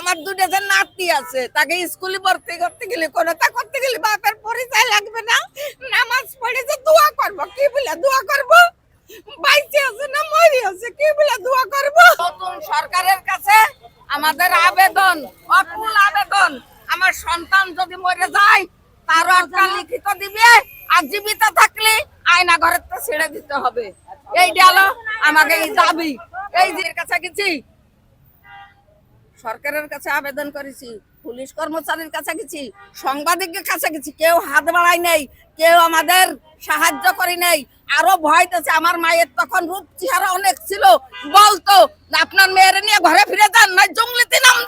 আমার দুটো যে নাতি আছে, তাকে স্কুলে ভর্তি করতে গেলে কোনটা করতে গেলে বাপের পরিচয় লাগবে না? নামাজ পড়ে যে দোয়া করব, কি বলে দোয়া করব? বাইচে আছে না মরি আছে, কি বলে দোয়া করব? নতুন সরকারের কাছে আমাদের আবেদন, অকুল আবেদন, আমার সন্তান যদি মরে যায় তারও একটা লিখিত দিবে, আর জীবিত থাকলে আয়না ঘরের তো ছেড়ে দিতে হবে। এই গেল আমাকে এই দাবি। এই যে কাছে গেছি, সরকারের কাছে আবেদন করেছি, পুলিশ কর্মচারীর কাছে গেছি, সাংবাদিকের কাছে গেছি, কেউ হাত বাড়ায় নেই, কেউ আমাদের সাহায্য করে নেই। আরো ভয় আছে, আমার মায়ের তখন রূপ চেহারা অনেক ছিল, বলতো আপনার মেয়ের নিয়ে ঘরে ফিরে যান, না জঙ্গলিতে নাম